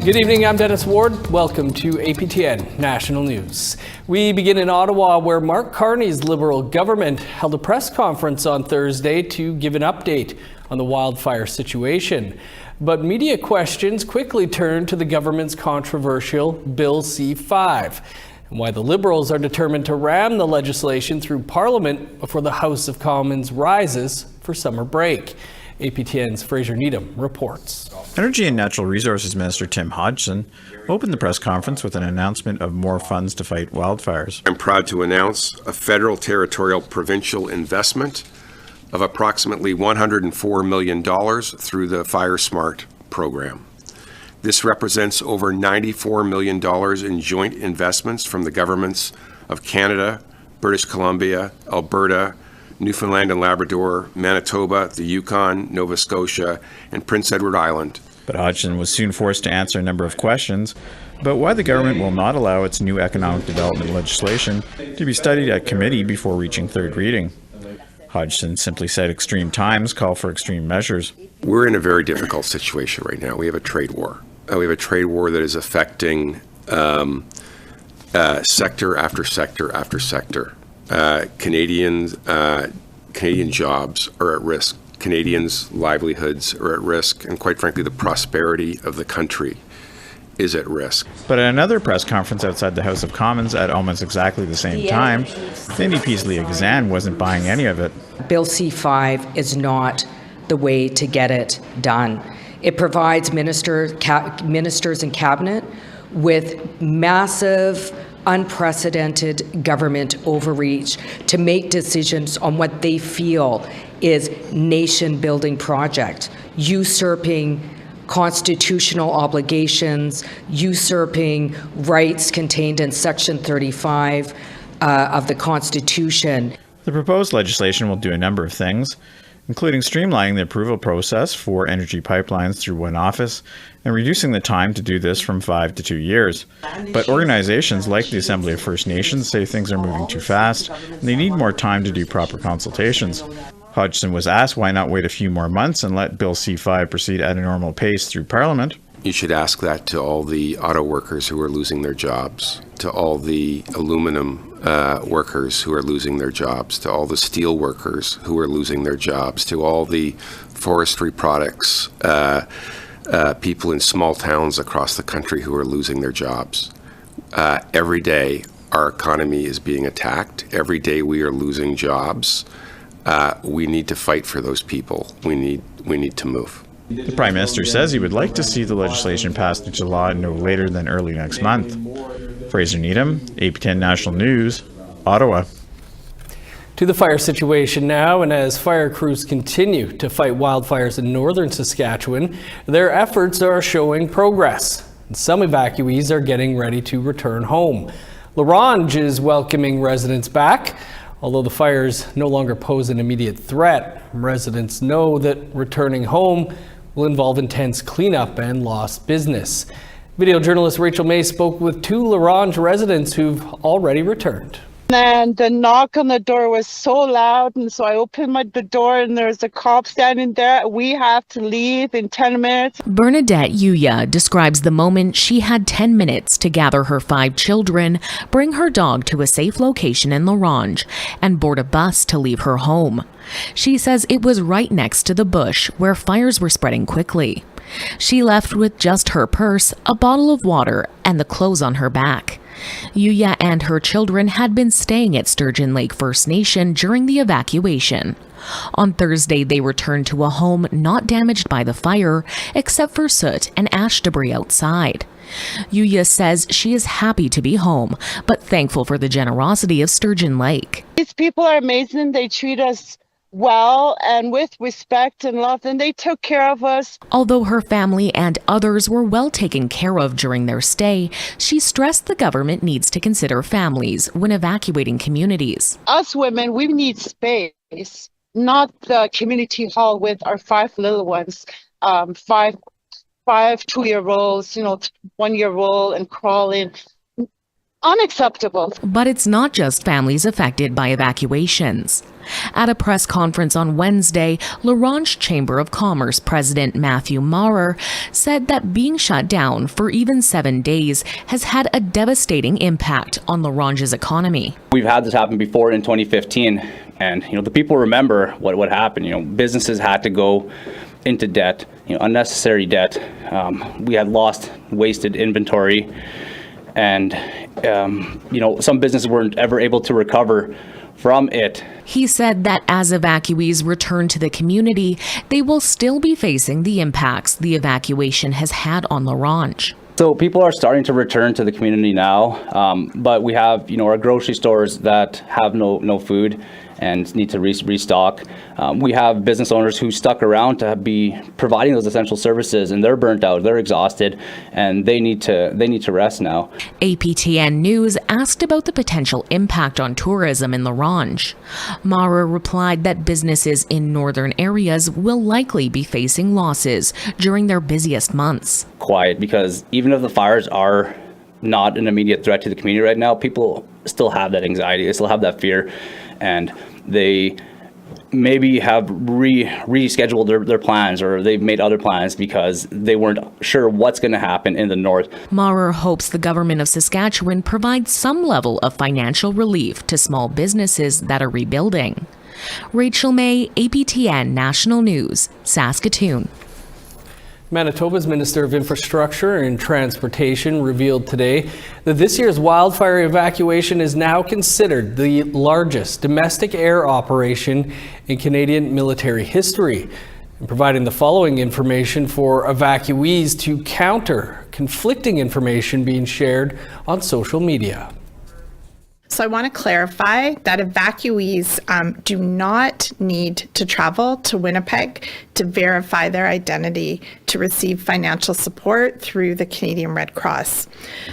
Good evening, I'm Dennis Ward. Welcome to APTN National News. We begin in Ottawa, where Mark Carney's Liberal government held a press conference on Thursday to give an update on the wildfire situation. But media questions quickly turned to the government's controversial Bill C-5 and why the Liberals are determined to ram the legislation through Parliament before the House of Commons rises for summer break. APTN's Fraser Needham reports. Energy and Natural Resources Minister Tim Hodgson opened the press conference with an announcement of more funds to fight wildfires. I'm proud to announce a federal, territorial, provincial investment of approximately $104 million through the Fire Smart program. This represents over $94 million in joint investments from the governments of Canada, British Columbia, Alberta, Newfoundland and Labrador, Manitoba, the Yukon, Nova Scotia, and Prince Edward Island. But Hodgson was soon forced to answer a number of questions about why the government will not allow its new economic development legislation to be studied at committee before reaching third reading. Hodgson simply said extreme times call for extreme measures. We're in a very difficult situation right now. We have a trade war. We have a trade war that is affecting sector after sector after sector. Canadian jobs are at risk. Canadians' livelihoods are at risk, and quite frankly, the prosperity of the country is at risk. But at another press conference outside the House of Commons at almost exactly the same time, the NDP's Leah Gazan wasn't buying any of it. Bill C-5 is not the way to get it done. It provides ministers and cabinet with massive, unprecedented government overreach to make decisions on what they feel is nation-building project, usurping constitutional obligations, usurping rights contained in Section 35 of the Constitution. The proposed legislation will do a number of things, including streamlining the approval process for energy pipelines through one office and reducing the time to do this from 5 to 2 years. But organizations like the Assembly of First Nations say things are moving too fast and they need more time to do proper consultations. Hodgson was asked why not wait a few more months and let Bill C-5 proceed at a normal pace through Parliament. You should ask that to all the auto workers who are losing their jobs, to all the aluminum workers who are losing their jobs, to all the steel workers who are losing their jobs, to all the forestry products people in small towns across the country who are losing their jobs. Every day our economy is being attacked. Every day we are losing jobs. We need to fight for those people. We need to move. The Prime Minister says he would like to see the legislation passed into law no later than early next month. Fraser Needham, APTN National News, Ottawa. To the fire situation now, and as fire crews continue to fight wildfires in northern Saskatchewan, their efforts are showing progress. And some evacuees are getting ready to return home. La Ronge is welcoming residents back. Although the fires no longer pose an immediate threat, residents know that returning home will involve intense cleanup and lost business. Video journalist Rachel May spoke with 2 La Ronge residents who've already returned. And the knock on the door was so loud, and so I opened the door and there's a cop standing there. We have to leave in 10 minutes. Bernadette Yuya describes the moment she had 10 minutes to gather her 5 children, bring her dog to a safe location in La Ronge, and board a bus to leave her home. She says it was right next to the bush where fires were spreading quickly. She left with just her purse, a bottle of water, and the clothes on her back. Yuya and her children had been staying at Sturgeon Lake First Nation during the evacuation. On Thursday, they returned to a home not damaged by the fire, except for soot and ash debris outside. Yuya says she is happy to be home, but thankful for the generosity of Sturgeon Lake. These people are amazing. They treat us well and with respect and love, and they took care of us. Although her family and others were well taken care of during their stay, she stressed the government needs to consider families when evacuating communities. Us women, we need space, not the community hall with our 5 little ones, 5 2-year-olds, 1-year-old and crawling. Unacceptable. But it's not just families affected by evacuations. At a press conference on Wednesday, La Ronge Chamber of Commerce President Matthew Maurer said that being shut down for even 7 days has had a devastating impact on La Ronge's economy. We've had this happen before in 2015, and the people remember what happened. Businesses had to go into debt, unnecessary debt. We had lost, wasted inventory, and some businesses weren't ever able to recover from it. He said that as evacuees return to the community, they will still be facing the impacts the evacuation has had on La Ronge. So people are starting to return to the community now, but we have our grocery stores that have no food and need to restock. We have business owners who stuck around to be providing those essential services, and they're burnt out, they're exhausted, and they need to rest now. APTN News asked about the potential impact on tourism in La Ronge. Maurer replied that businesses in northern areas will likely be facing losses during their busiest months. Quiet, because even if the fires are not an immediate threat to the community right now, people still have that anxiety, they still have that fear, and they maybe have rescheduled their plans, or they've made other plans because they weren't sure what's going to happen in the north. Maurer hopes the government of Saskatchewan provides some level of financial relief to small businesses that are rebuilding. Rachel May, APTN National News, Saskatoon. Manitoba's Minister of Infrastructure and Transportation revealed today that this year's wildfire evacuation is now considered the largest domestic air operation in Canadian military history, and providing the following information for evacuees to counter conflicting information being shared on social media. So I want to clarify that evacuees do not need to travel to Winnipeg to verify their identity to receive financial support through the Canadian Red Cross.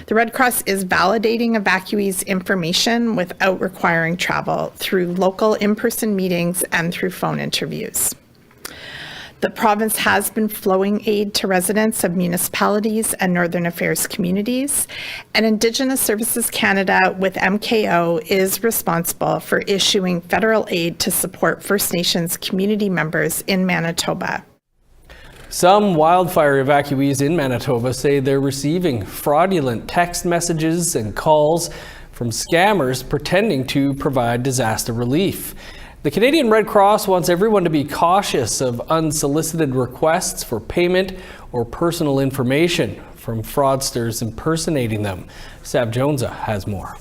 The Red Cross is validating evacuees' information without requiring travel through local in-person meetings and through phone interviews. The province has been flowing aid to residents of municipalities and Northern Affairs communities, and Indigenous Services Canada with MKO is responsible for issuing federal aid to support First Nations community members in Manitoba. Some wildfire evacuees in Manitoba say they're receiving fraudulent text messages and calls from scammers pretending to provide disaster relief. The Canadian Red Cross wants everyone to be cautious of unsolicited requests for payment or personal information from fraudsters impersonating them. Sab Jonesa has more.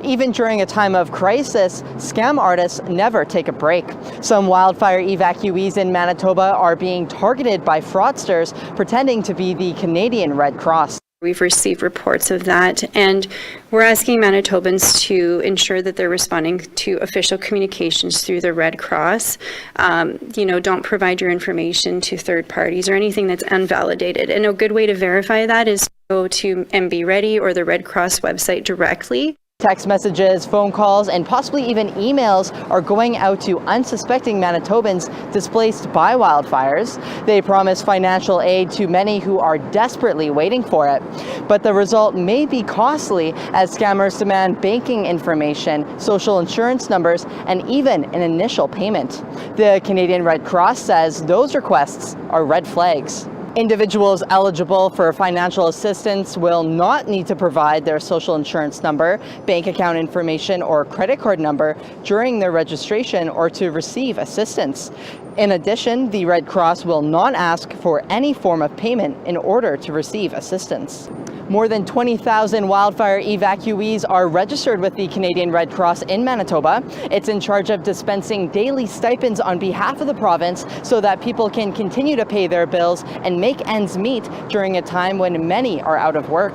Even during a time of crisis, scam artists never take a break. Some wildfire evacuees in Manitoba are being targeted by fraudsters pretending to be the Canadian Red Cross. We've received reports of that, and we're asking Manitobans to ensure that they're responding to official communications through the Red Cross. Don't provide your information to third parties or anything that's unvalidated. And a good way to verify that is to go to MB Ready or the Red Cross website directly. Text messages, phone calls, and possibly even emails are going out to unsuspecting Manitobans displaced by wildfires. They promise financial aid to many who are desperately waiting for it. But the result may be costly as scammers demand banking information, social insurance numbers, and even an initial payment. The Canadian Red Cross says those requests are red flags. Individuals eligible for financial assistance will not need to provide their social insurance number, bank account information, or credit card number during their registration or to receive assistance. In addition, the Red Cross will not ask for any form of payment in order to receive assistance. More than 20,000 wildfire evacuees are registered with the Canadian Red Cross in Manitoba. It's in charge of dispensing daily stipends on behalf of the province so that people can continue to pay their bills and make ends meet during a time when many are out of work.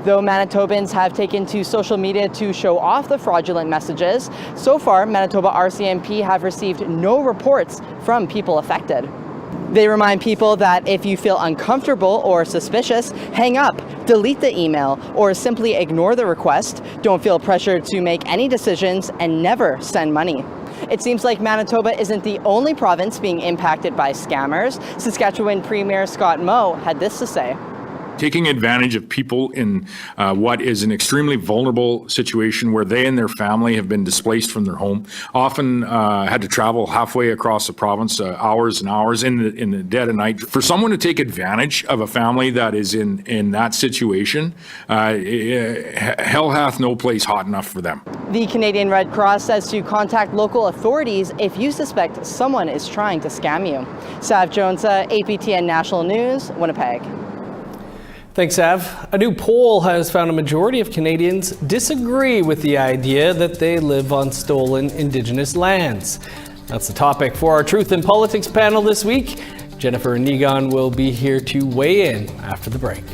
Though Manitobans have taken to social media to show off the fraudulent messages, so far Manitoba RCMP have received no reports from people affected. They remind people that if you feel uncomfortable or suspicious, hang up, delete the email, or simply ignore the request. Don't feel pressured to make any decisions and never send money. It seems like Manitoba isn't the only province being impacted by scammers. Saskatchewan Premier Scott Moe had this to say. taking advantage of people in what is an extremely vulnerable situation where they and their family have been displaced from their home, often had to travel halfway across the province, hours and hours in the dead of night. For someone to take advantage of a family that is in that situation, hell hath no place hot enough for them. The Canadian Red Cross says to contact local authorities if you suspect someone is trying to scam you. Sav Jones, APTN National News, Winnipeg. Thanks, Av. A new poll has found a majority of Canadians disagree with the idea that they live on stolen Indigenous lands. That's the topic for our Truth in Politics panel this week. Jennifer and Negon will be here to weigh in after the break.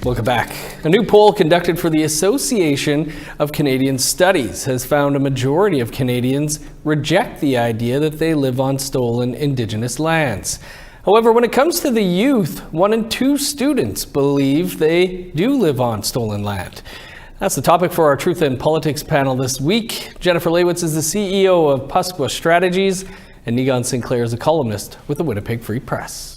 Welcome back. A new poll conducted for the Association of Canadian Studies has found a majority of Canadians reject the idea that they live on stolen Indigenous lands. However, when it comes to the youth, 1 in 2 students believe they do live on stolen land. That's the topic for our Truth in Politics panel this week. Jennifer Leywitz is the CEO of Pasqua Strategies, and Negon Sinclair is a columnist with the Winnipeg Free Press.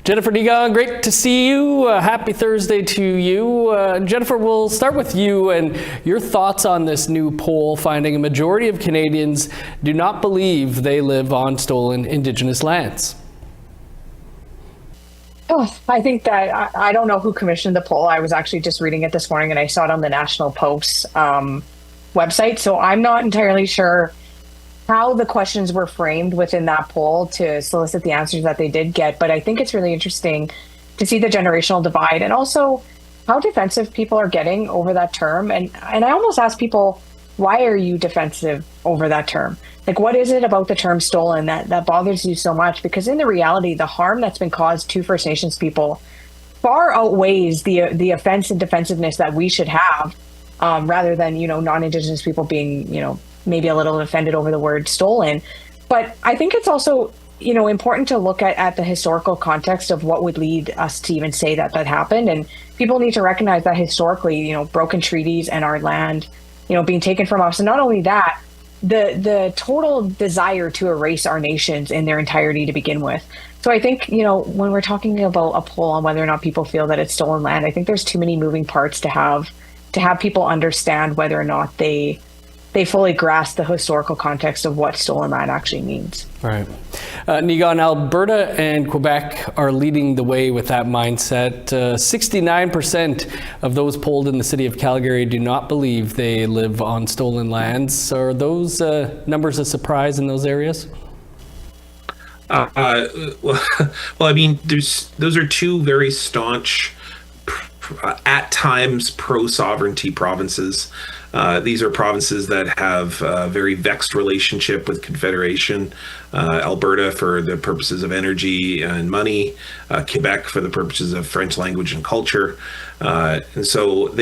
Jennifer, Negon, great to see you. Happy Thursday to you. Jennifer, we'll start with you and your thoughts on this new poll finding a majority of Canadians do not believe they live on stolen Indigenous lands. Oh, I think that I don't know who commissioned the poll. I was actually just reading it this morning and I saw it on the National Post's website. So I'm not entirely sure how the questions were framed within that poll to solicit the answers that they did get. But I think it's really interesting to see the generational divide and also how defensive people are getting over that term. And I almost ask people, why are you defensive over that term? Like, what is it about the term stolen that bothers you so much? Because in the reality, the harm that's been caused to First Nations people far outweighs the offense and defensiveness that we should have, rather than, non-Indigenous people being, maybe a little offended over the word stolen. But I think it's also, important to look at the historical context of what would lead us to even say that happened. And people need to recognize that historically, broken treaties and our land, being taken from us. And not only that, the total desire to erase our nations in their entirety to begin with. So I think, when we're talking about a poll on whether or not people feel that it's stolen land, I think there's too many moving parts to have people understand whether or not they fully grasp the historical context of what stolen land actually means. Right. Nigan, Alberta and Quebec are leading the way with that mindset. 69% of those polled in the city of Calgary do not believe they live on stolen lands. Are those numbers a surprise in those areas? Well, I mean, those are two very staunch, at times pro-sovereignty provinces. These are provinces that have a very vexed relationship with Confederation. Alberta for the purposes of energy and money, Quebec for the purposes of French language and culture. And so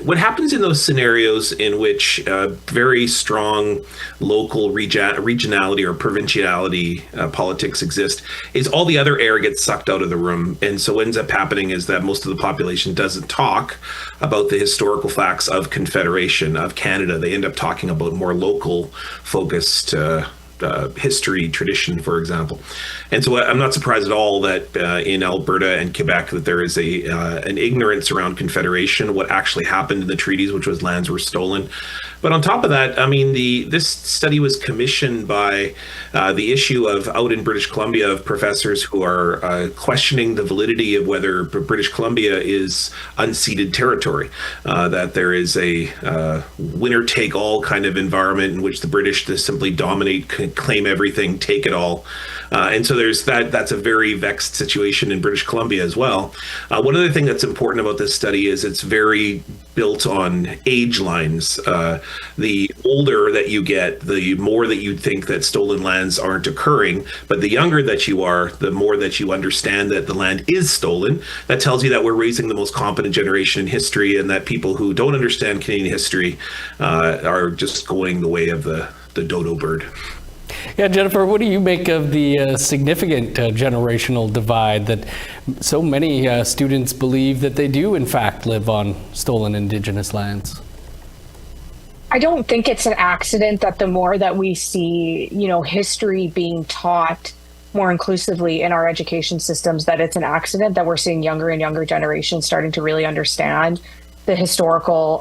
what happens in those scenarios in which very strong local regionality or provinciality politics exist is all the other air gets sucked out of the room. And so what ends up happening is that most of the population doesn't talk about the historical facts of Confederation, of Canada. They end up talking about more local focused history, tradition, for example. And so I'm not surprised at all that in Alberta and Quebec that there is an ignorance around Confederation, what actually happened in the treaties, which was lands were stolen. But on top of that, I mean, this study was commissioned by the issue of out in British Columbia of professors who are questioning the validity of whether British Columbia is unceded territory, that there is a winner-take-all kind of environment in which the British just simply dominate, claim everything, take it all. And so there's that's a very vexed situation in British Columbia as well. One other thing that's important about this study is it's very built on age lines. The older that you get, the more that you think that stolen lands aren't occurring. But the younger that you are, the more that you understand that the land is stolen. That tells you that we're raising the most competent generation in history, and that people who don't understand Canadian history are just going the way of the dodo bird. Yeah, Jennifer, what do you make of the significant generational divide that so many students believe that they do, in fact, live on stolen Indigenous lands? I don't think it's an accident that the more that we see, history being taught more inclusively in our education systems, that it's an accident that we're seeing younger and younger generations starting to really understand the historical,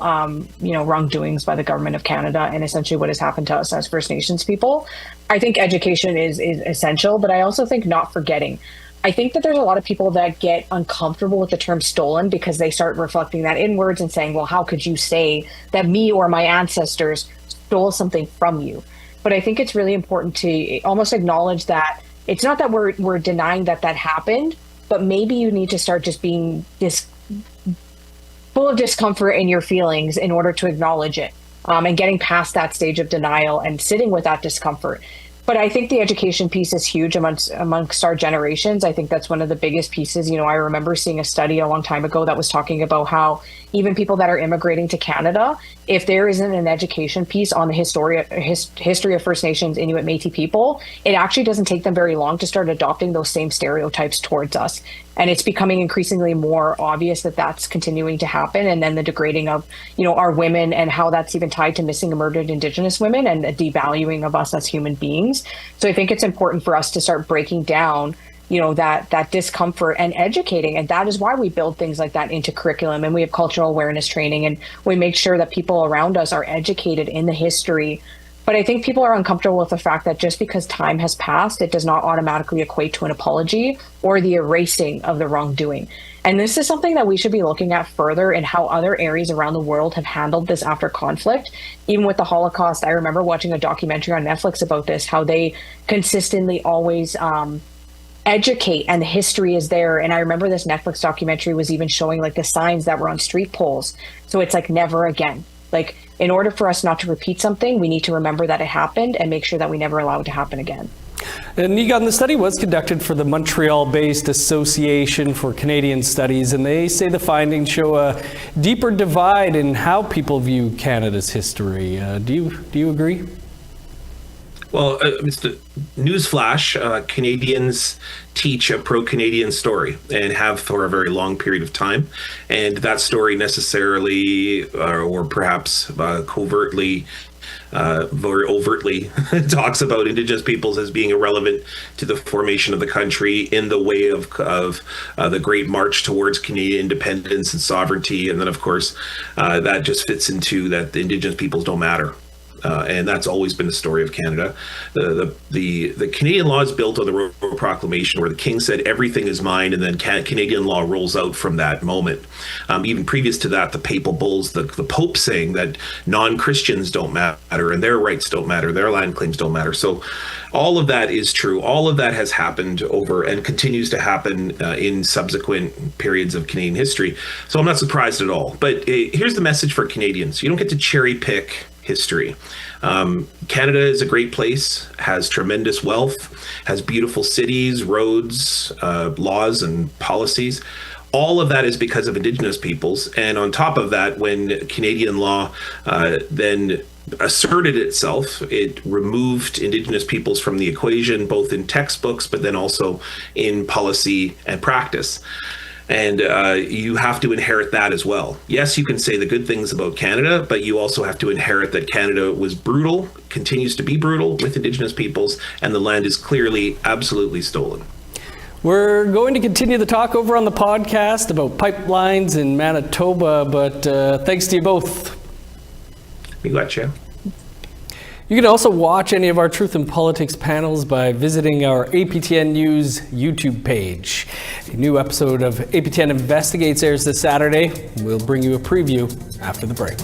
wrongdoings by the government of Canada and essentially what has happened to us as First Nations people. I think education is essential, but I also think not forgetting. I think that there's a lot of people that get uncomfortable with the term stolen because they start reflecting that inwards and saying, well, how could you say that me or my ancestors stole something from you? But I think it's really important to almost acknowledge that it's not that we're denying that happened, but maybe you need to start just being full of discomfort in your feelings in order to acknowledge it, and getting past that stage of denial and sitting with that discomfort. But I think the education piece is huge amongst our generations. I think that's one of the biggest pieces. I remember seeing a study a long time ago that was talking about how even people that are immigrating to Canada, if there isn't an education piece on the history of First Nations, Inuit, Métis people, it actually doesn't take them very long to start adopting those same stereotypes towards us. And it's becoming increasingly more obvious that that's continuing to happen. And then the degrading of, our women and how that's even tied to missing and murdered Indigenous women and the devaluing of us as human beings. So I think it's important for us to start breaking down that discomfort and educating. And that is why we build things like that into curriculum, and we have cultural awareness training, and we make sure that people around us are educated in the history. But I think people are uncomfortable with the fact that just because time has passed, it does not automatically equate to an apology or the erasing of the wrongdoing. And this is something that we should be looking at further in how other areas around the world have handled this after conflict. Even with the Holocaust, I remember watching a documentary on Netflix about this, how they consistently always educate, and the history is there. And I remember this Netflix documentary was even showing like the signs that were on street poles. So it's like never again. Like, in order for us not to repeat something, we need to remember that it happened and make sure that we never allow it to happen again. And Egon, the study was conducted for the Montreal-based Association for Canadian Studies, and they say the findings show a deeper divide in how people view Canada's history. Do you agree? Well, Mr. Newsflash, Canadians teach a pro-Canadian story and have for a very long period of time. And that story necessarily, or perhaps covertly, very overtly talks about Indigenous peoples as being irrelevant to the formation of the country in the way of the Great March towards Canadian independence and sovereignty. And then, of course, that just fits into that the Indigenous peoples don't matter. And that's always been the story of Canada. The Canadian law is built on the Royal Proclamation, where the King said everything is mine, and then Canadian law rolls out from that moment. Even previous to that, the papal bulls, the Pope saying that non-Christians don't matter and their rights don't matter, their land claims don't matter. So all of that is true. All of that has happened over and continues to happen in subsequent periods of Canadian history. So I'm not surprised at all. But here's the message for Canadians. You don't get to cherry pick history. Canada is a great place, has tremendous wealth, has beautiful cities, roads, laws and policies. All of that is because of Indigenous peoples. And on top of that, when Canadian law then asserted itself, it removed Indigenous peoples from the equation, both in textbooks, but then also in policy and practice. And you have to inherit that as well. Yes, you can say the good things about Canada, but you also have to inherit that Canada was brutal, continues to be brutal with Indigenous peoples, and the land is clearly absolutely stolen. We're going to continue the talk over on the podcast about pipelines in Manitoba, but thanks to you both. You gotcha. You can also watch any of our Truth in Politics panels by visiting our APTN News YouTube page. A new episode of APTN Investigates airs this Saturday. We'll bring you a preview after the break.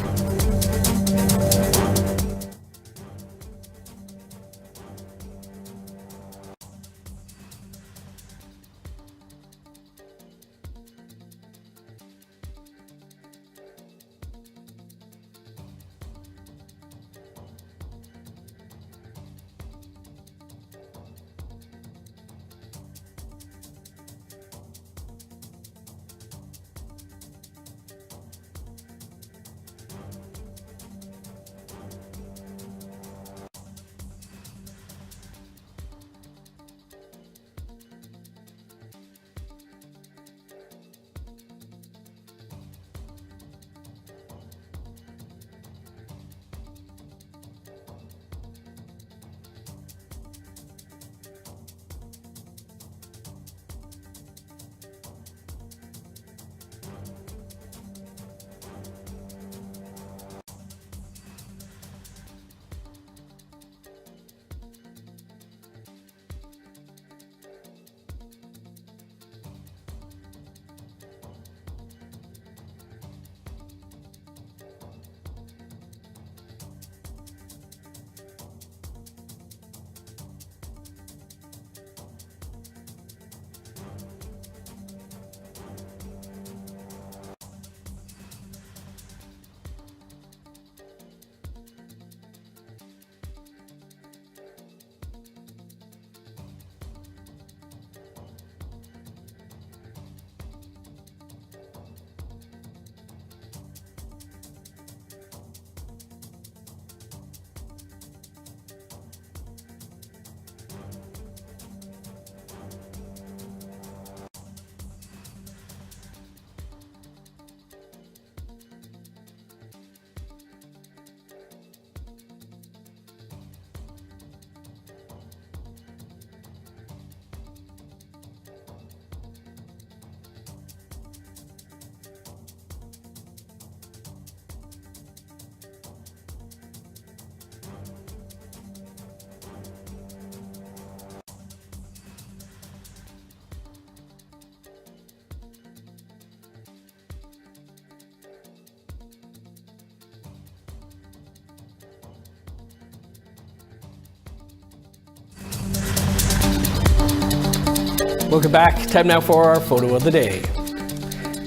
Welcome back. Time now for our photo of the day.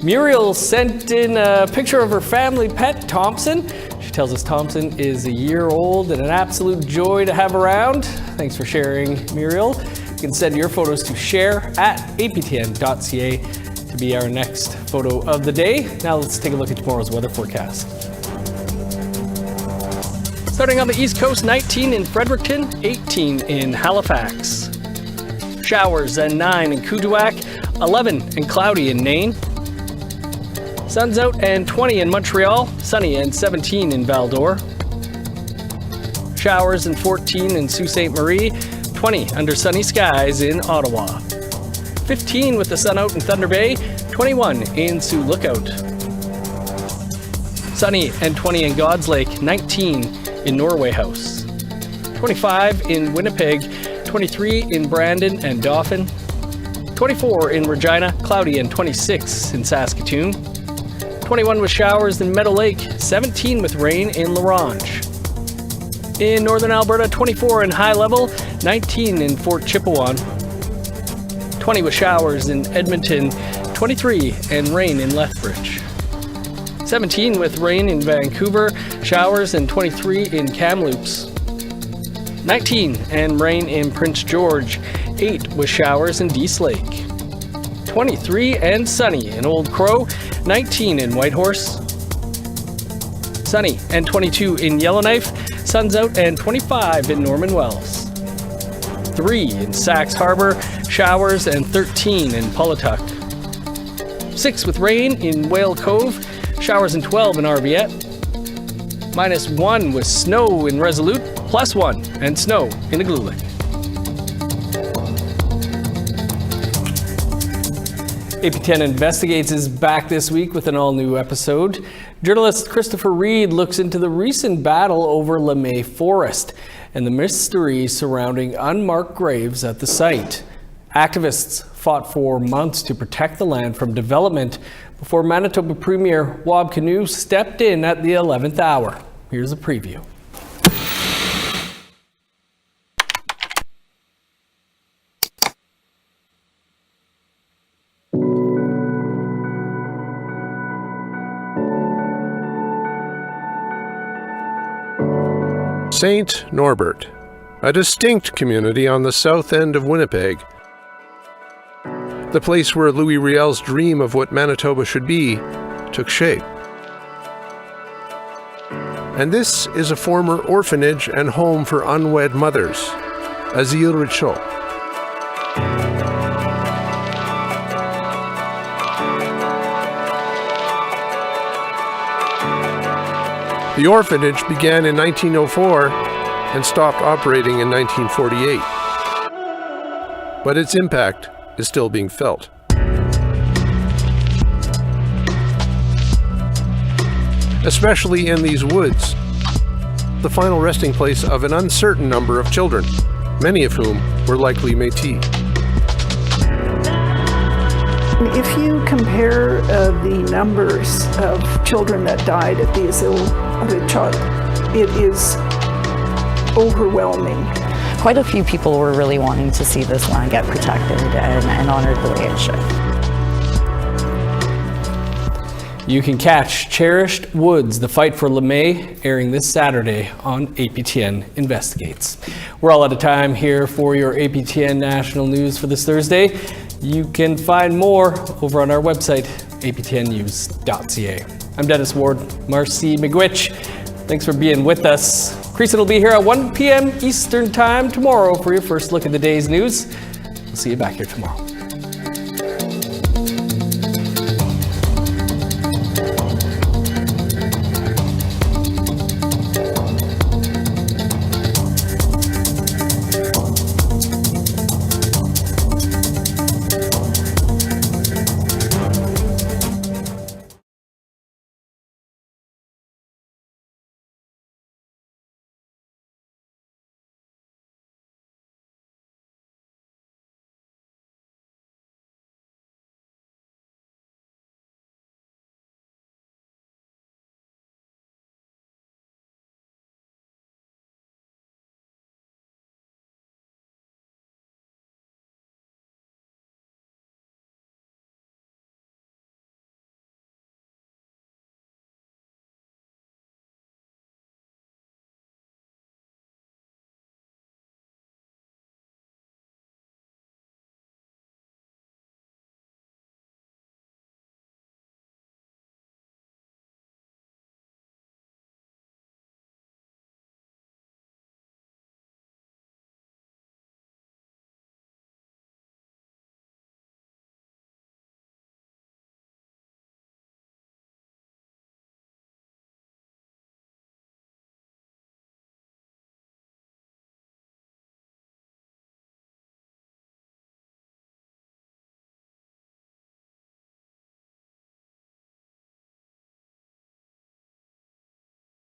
Muriel sent in a picture of her family pet, Thompson. She She tells us Thompson is a year old and an absolute joy to have around. Thanks for sharing, Muriel. You can send your photos to share@aptn.ca to be our next photo of the day. Now let's take a look at tomorrow's weather forecast. Starting on the East Coast, 19 in Fredericton, 18 in Halifax. Showers and 9 in Kuujjuaq, 11 and cloudy in Nain. Sun's out and 20 in Montreal, sunny and 17 in Val-d'Or. Showers and 14 in Sault Ste. Marie, 20 under sunny skies in Ottawa. 15 with the sun out in Thunder Bay, 21 in Sioux Lookout. Sunny and 20 in God's Lake, 19 in Norway House. 25 in Winnipeg, 23 in Brandon and Dauphin. 24 in Regina, cloudy and 26 in Saskatoon. 21 with showers in Meadow Lake, 17 with rain in La Ronge. In northern Alberta, 24 in High Level, 19 in Fort Chipewyan. 20 with showers in Edmonton, 23 and rain in Lethbridge. 17 with rain in Vancouver, showers and 23 in Kamloops. 19 and rain in Prince George, 8 with showers in Dease Lake. 23 and sunny in Old Crow, 19 in Whitehorse. Sunny and 22 in Yellowknife, sun's out and 25 in Norman Wells. 3 in Sax Harbor, showers and 13 in Pawlatuck. 6 with rain in Whale Cove, showers and 12 in Arviette. -1 with snow in Resolute, +1 and snow in Igloolik. APTN Investigates is back this week with an all-new episode. Journalist Christopher Reed looks into the recent battle over LeMay Forest and the mystery surrounding unmarked graves at the site. Activists fought for months to protect the land from development before Manitoba Premier Wab Kinew stepped in at the 11th hour. Here's a preview. St. Norbert, a distinct community on the south end of Winnipeg. The place where Louis Riel's dream of what Manitoba should be took shape. And this is a former orphanage and home for unwed mothers, Asile Richaud. The orphanage began in 1904 and stopped operating in 1948. But its impact is still being felt. Especially in these woods, the final resting place of an uncertain number of children, many of whom were likely Métis. If you compare the numbers of children that died at the Asile Richaud, it is overwhelming. Quite a few people were really wanting to see this land get protected and honored the way it should. You can catch Cherished Woods, the fight for LeMay, airing this Saturday on APTN Investigates. We're all out of time here for your APTN National News for this Thursday. You can find more over on our website, aptnnews.ca. I'm Dennis Ward. Marcy McGuitch, thanks for being with us. Creason will be here at 1 p.m. Eastern Time tomorrow for your first look at the day's news. We'll see you back here tomorrow.